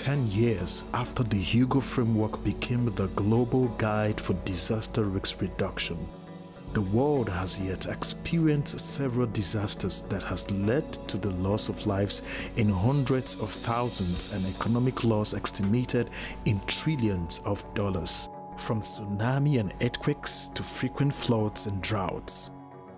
10 years after the Hugo Framework became the global guide for disaster risk reduction, the world has yet experienced several disasters that has led to the loss of lives in hundreds of thousands and economic loss estimated in trillions of dollars. From tsunami and earthquakes to frequent floods and droughts,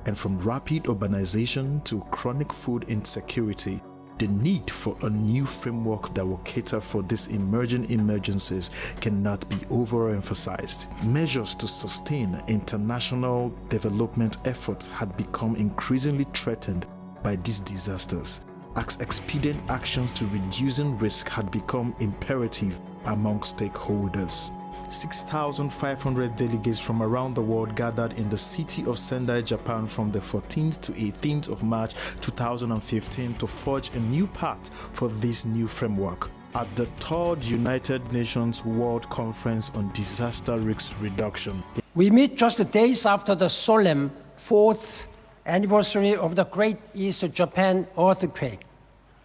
and from rapid urbanization to chronic food insecurity, the need for a new framework that will cater for these emerging emergencies cannot be overemphasized. Measures to sustain international development efforts had become increasingly threatened by these disasters, as expedient actions to reducing risk had become imperative among stakeholders. 6,500 delegates from around the world gathered in the city of Sendai, Japan from the 14th to 18th of March 2015 to forge a new path for this new framework at the 3rd United Nations World Conference on Disaster Risk Reduction. We meet just days after the solemn 4th anniversary of the Great East Japan earthquake.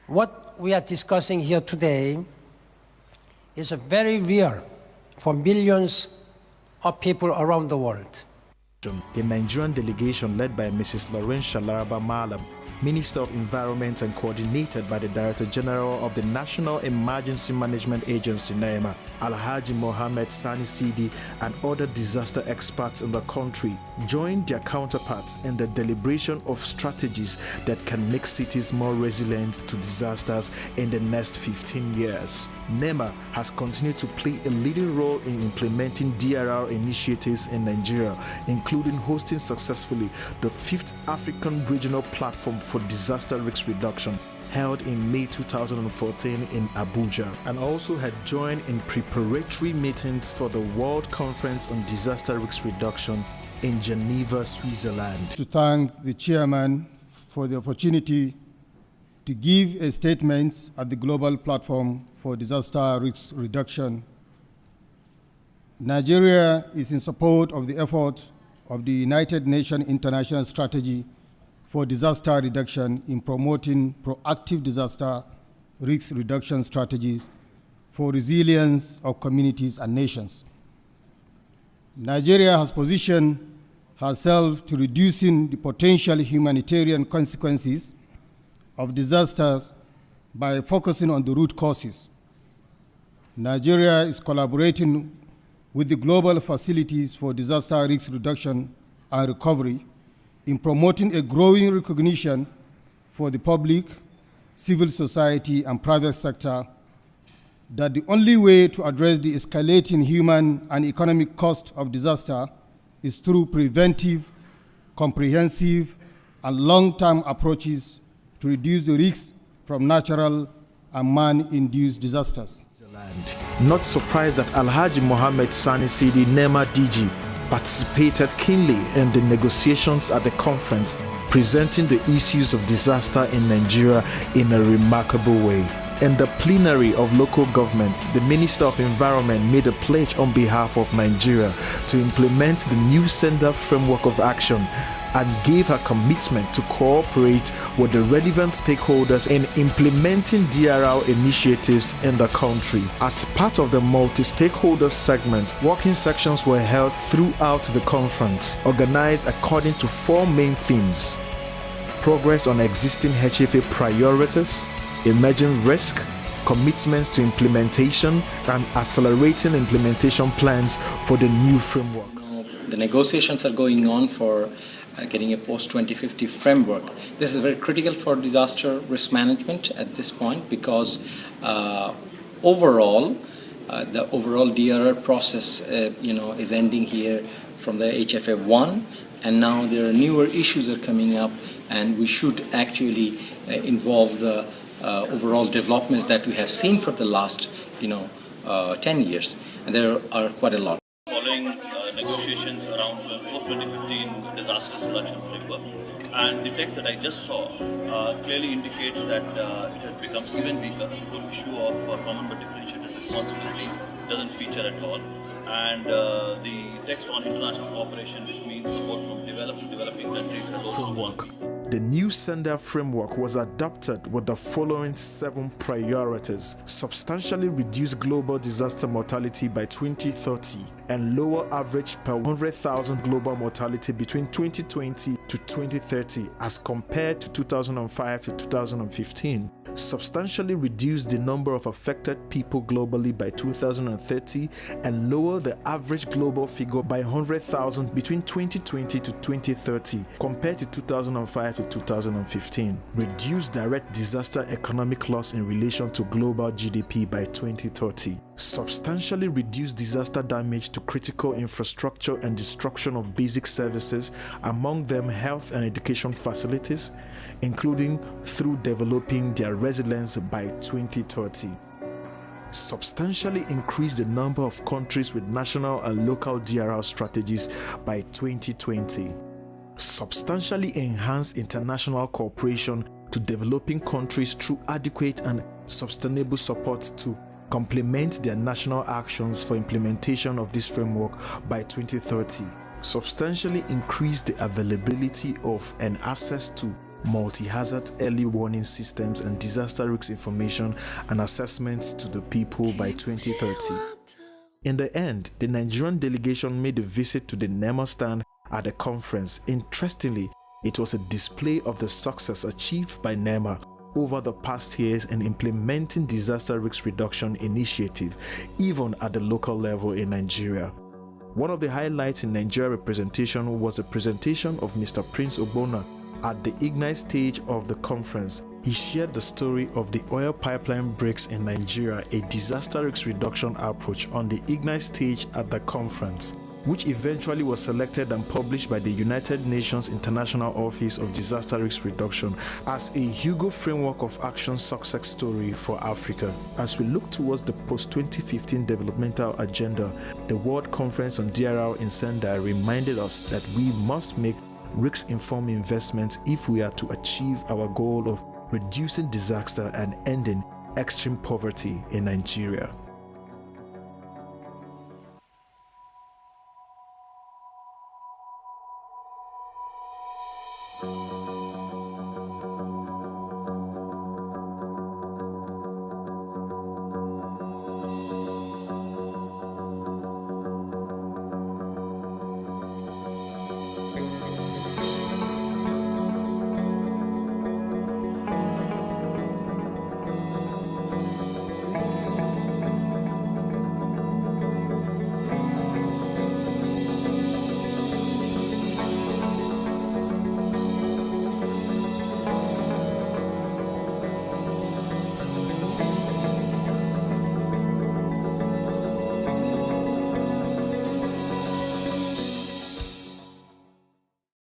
What we are discussing here today is very real for millions of people around the world. The Nigerian delegation led by Mrs. Lawrence Shalaraba Malam, Minister of Environment and coordinated by the Director General of the National Emergency Management Agency, NEMA, Alhaji Mohammed Sani Sidi, and other disaster experts in the country, joined their counterparts in the deliberation of strategies that can make cities more resilient to disasters in the next 15 years. NEMA has continued to play a leading role in implementing DRR initiatives in Nigeria, including hosting successfully the 5th African Regional Platform for Disaster Risk Reduction, held in May 2014 in Abuja, and also had joined in preparatory meetings for the World Conference on Disaster Risk Reduction in Geneva, Switzerland. To thank the chairman for the opportunity to give a statement at the Global Platform for Disaster Risk Reduction. Nigeria is in support of the effort of the United Nations International Strategy for Disaster Reduction in promoting proactive disaster risk reduction strategies for resilience of communities and nations. Nigeria has positioned herself to reducing the potential humanitarian consequences of disasters by focusing on the root causes. Nigeria is collaborating with the global facilities for disaster risk reduction and recovery in promoting a growing recognition for the public, civil society, and private sector that the only way to address the escalating human and economic cost of disaster is through preventive, comprehensive, and long-term approaches to reduce the risks from natural and man-induced disasters. Not surprised that Alhaji Mohammed Sani Sidi, NEMA DG, participated keenly in the negotiations at the conference, presenting the issues of disaster in Nigeria in a remarkable way. In the plenary of local governments, the Minister of Environment made a pledge on behalf of Nigeria to implement the new Sendai Framework of Action and gave her commitment to cooperate with the relevant stakeholders in implementing DRR initiatives in the country. As part of the multi-stakeholder segment, working sections were held throughout the conference, organized according to 4 main themes: progress on existing HFA priorities, emerging risk, commitments to implementation, and accelerating implementation plans for the new framework. The negotiations are going on for getting a post-2050 framework. This is very critical for disaster risk management at this point because overall, the overall DRR process is ending here from the HFA1, and now there are newer issues that are coming up, and we should actually involve the overall developments that we have seen for the last 10 years, and there are quite a lot. Following negotiations around the post-2015 disaster reduction framework, and the text that I just saw clearly indicates that it has become even weaker. The whole issue of common but differentiated responsibilities doesn't feature at all, and the text on international cooperation, which means support from developing countries, has also gone. The new Sendai framework was adopted with the following 7 priorities: substantially reduce global disaster mortality by 2030 and lower average per 100,000 global mortality between 2020 to 2030 as compared to 2005 to 2015. Substantially reduce the number of affected people globally by 2030 and lower the average global figure by 100,000 between 2020 to 2030 compared to 2005 to 2015. Reduce direct disaster economic loss in relation to global GDP by 2030. Substantially reduce disaster damage to critical infrastructure and destruction of basic services, among them health and education facilities, including through developing their resilience by 2030. Substantially increase the number of countries with national and local DRR strategies by 2020. Substantially enhance international cooperation to developing countries through adequate and sustainable support to complement their national actions for implementation of this framework by 2030. Substantially increase the availability of and access to multi-hazard early warning systems and disaster risk information and assessments to the people by 2030. In the end, the Nigerian delegation made a visit to the NEMA stand at the conference. Interestingly, it was a display of the success achieved by NEMA over the past years in implementing disaster risk reduction initiative, even at the local level in Nigeria. One of the highlights in Nigeria representation was the presentation of Mr. Prince Ogbonna at the Ignite stage of the conference. He shared the story of the oil pipeline breaks in Nigeria, a disaster risk reduction approach on the Ignite stage at the conference, which eventually was selected and published by the United Nations International Office of Disaster Risk Reduction as a Hugo Framework of Action success story for Africa. As we look towards the post-2015 developmental agenda, the World Conference on DRR in Sendai reminded us that we must make risk-informed investments if we are to achieve our goal of reducing disaster and ending extreme poverty in Nigeria.